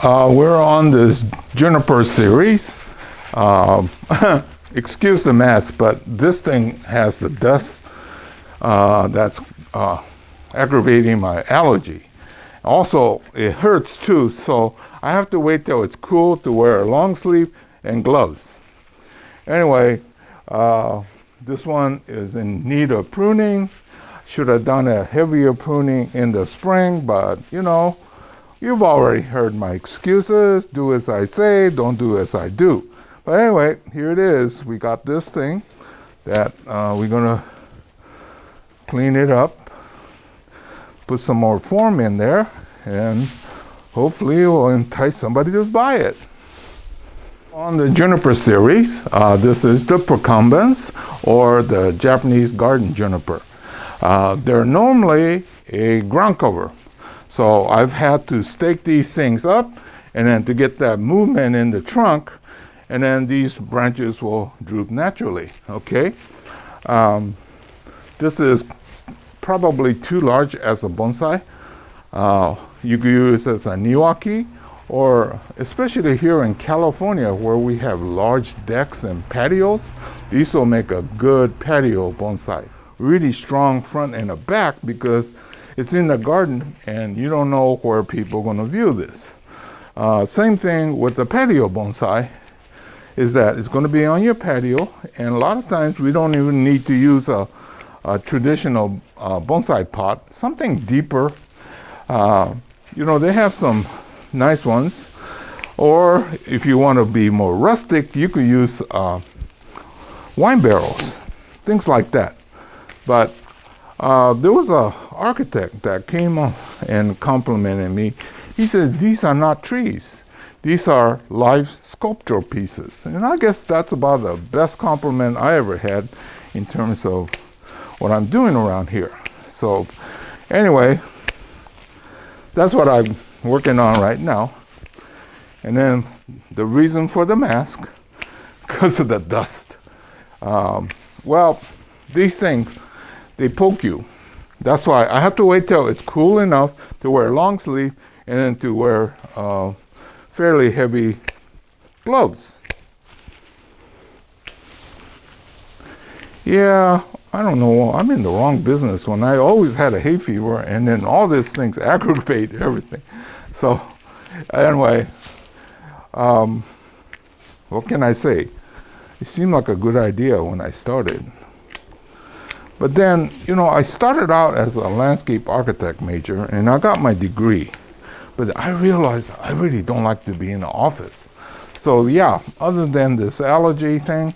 we're on this Juniper series. Um, excuse the mess, but this thing has the dust that's aggravating my allergy. Also, it hurts too, so I have to wait till it's cool to wear a long sleeve and gloves. Anyway, this one is in need of pruning. Should have done a heavier pruning in the spring, but you know, you've already heard my excuses. Do as I say, don't do as I do. But anyway, here it is. We got this thing that we're gonna clean it up, put some more form in there, and hopefully it will entice somebody to buy it. On the Juniper series, this is the Procumbens, or the Japanese garden juniper. They're normally a ground cover. So I've had to stake these things up, and then to get that movement in the trunk, and then these branches will droop naturally, okay? This is probably too large as a bonsai. You could use it as a niwaki, or especially here in California where we have large decks and patios, these will make a good patio bonsai. Really strong front and a back because it's in the garden and you don't know where people are going to view this. Same thing with the patio bonsai, is that it's going to be on your patio, and a lot of times we don't even need to use a traditional bonsai pot, something deeper. You know, they have some nice ones, or if you want to be more rustic, you could use wine barrels, things like that. But there was an architect that came on and complimented me. He said, these are not trees. These are live sculpture pieces. And I guess that's about the best compliment I ever had in terms of what I'm doing around here. So anyway, that's what I'm working on right now. And then the reason for the mask, because of the dust. Well, these things, they poke you. That's why I have to wait till it's cool enough to wear long sleeve and then to wear fairly heavy gloves. Yeah, I don't know. I'm in the wrong business when I always had a hay fever, and then all these things aggravate everything. So anyway, what can I say? It seemed like a good idea when I started. But then, you know, I started out as a landscape architect major, and I got my degree. But I realized I really don't like to be in the office. So yeah, other than this allergy thing,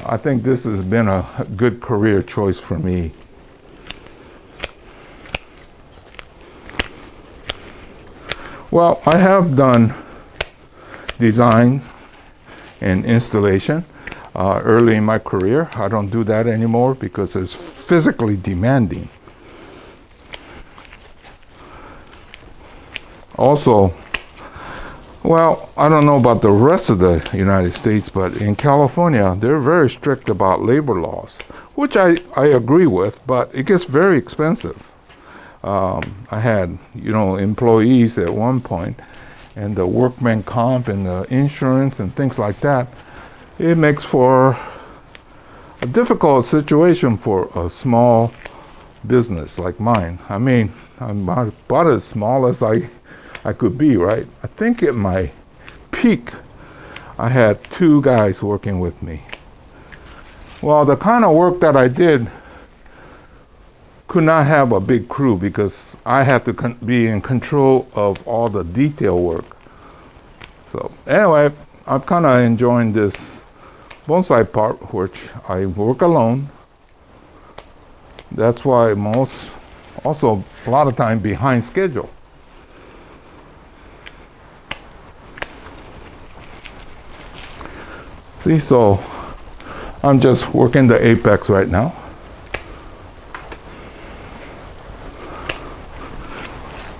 I think this has been a good career choice for me. Well, I have done design and installation early in my career. I don't do that anymore because it's physically demanding. Also, well, I don't know about the rest of the United States, but in California, they're very strict about labor laws, which I agree with, but it gets very expensive. I had, you know, employees at one point, and the workman comp and the insurance and things like that, it makes for a difficult situation for a small business like mine. I mean, I'm about as small as I could be, right? I think at my peak, I had 2 guys working with me. Well, the kind of work that I did could not have a big crew because I had to be in control of all the detail work. So anyway, I'm kind of enjoying this bonsai part, which I work alone. That's why I'm also a lot of time behind schedule. See, so I'm just working the apex right now.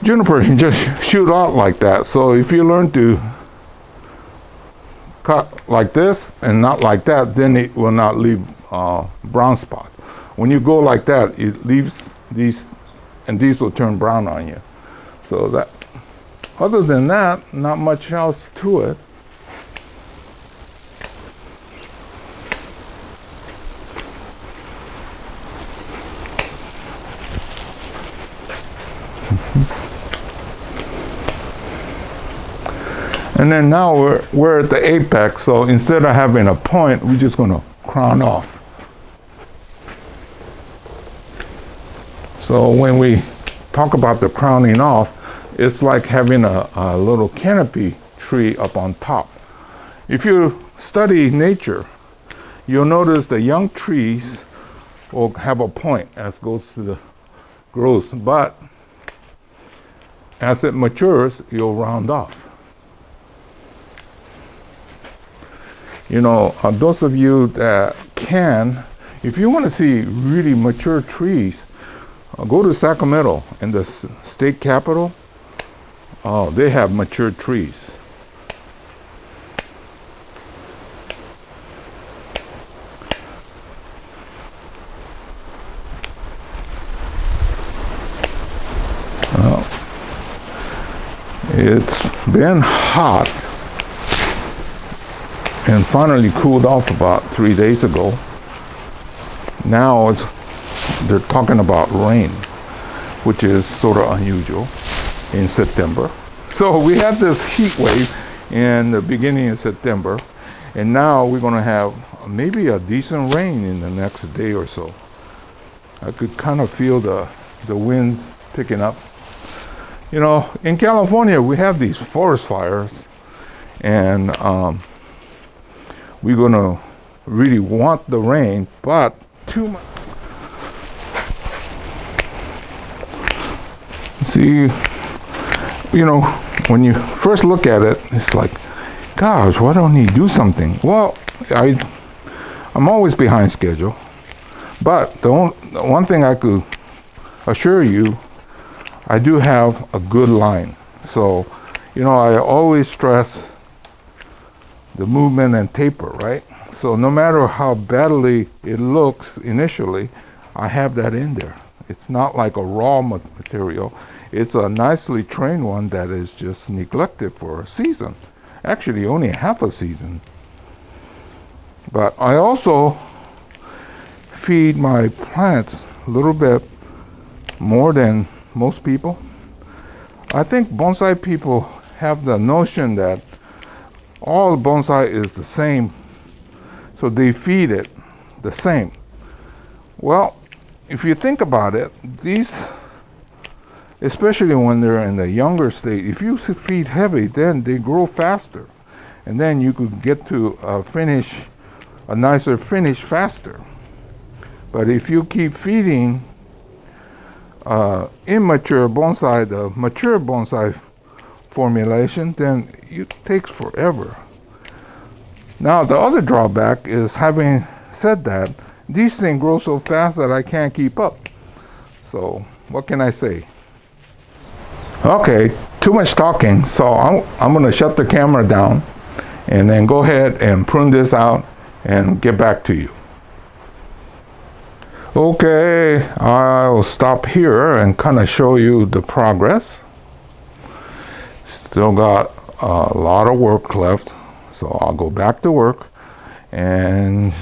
Juniper can just shoot out like that. So if you learn to cut like this and not like that, then it will not leave brown spot. When you go like that, it leaves these, and these will turn brown on you. So other than that, not much else to it. And then now we're at the apex, so instead of having a point, we're just going to crown off. So when we talk about the crowning off, it's like having a little canopy tree up on top. If you study nature, you'll notice the young trees will have a point as goes to the growth, but as it matures, you'll round off. You know, those of you that can, if you want to see really mature trees, go to Sacramento in the state capital. Oh, they have mature trees. Well, it's been hot and finally cooled off about 3 days ago. Now they're talking about rain, which is sort of unusual in September. So we had this heat wave in the beginning of September, and now we're going to have maybe a decent rain in the next day or so. I could kind of feel the winds picking up. You know, in California, we have these forest fires, and we're going to really want the rain, but too much. See, you know, when you first look at it, it's like, gosh, why don't he do something? Well, I'm always behind schedule, but the one thing I could assure you, I do have a good line. So, you know, I always stress the movement and taper, right? So no matter how badly it looks initially, I have that in there. It's not like a raw material. It's a nicely trained one that is just neglected for a season. Actually, only half a season. But I also feed my plants a little bit more than most people. I think bonsai people have the notion that all bonsai is the same, so they feed it the same. Well, if you think about it, these, especially when they're in the younger state, if you feed heavy, then they grow faster, and then you could get to a nicer finish faster. But if you keep feeding immature bonsai, the mature bonsai formulation, then it takes forever. Now, the other drawback is, having said that, these things grow so fast that I can't keep up. So, what can I say? Okay, too much talking, so I'm going to shut the camera down and then go ahead and prune this out and get back to you. Okay, I'll stop here and kind of show you the progress. Still got a lot of work left, so I'll go back to work and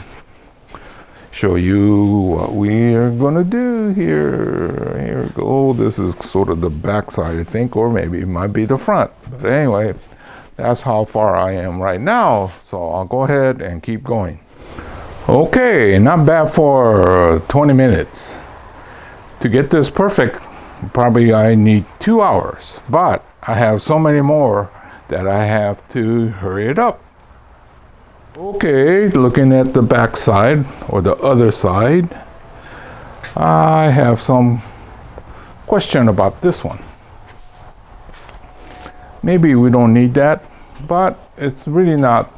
show you what we are gonna do here. Here we go. This is sort of the back side, I think, or maybe it might be the front. But anyway, that's how far I am right now, so I'll go ahead and keep going. Okay, not bad for 20 minutes. To get this perfect, probably I need 2 hours, but I have so many more that I have to hurry it up. Okay, looking at the back side, or the other side, I have some question about this one. Maybe we don't need that, but it's really not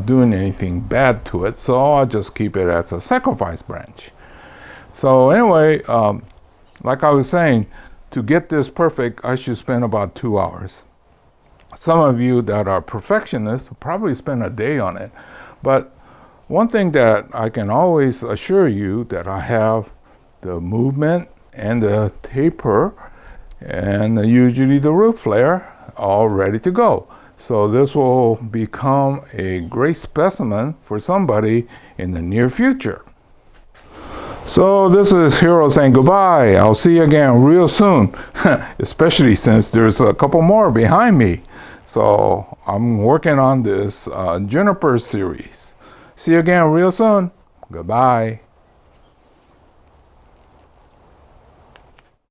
doing anything bad to it, so I'll just keep it as a sacrifice branch. So anyway, like I was saying, to get this perfect, I should spend about 2 hours. Some of you that are perfectionists will probably spend a day on it. But one thing that I can always assure you, that I have the movement and the taper and usually the root flare all ready to go. So this will become a great specimen for somebody in the near future. So this is Hero saying goodbye. I'll see you again real soon, especially since there's a couple more behind me. So I'm working on this Juniper series. See you again real soon. Goodbye.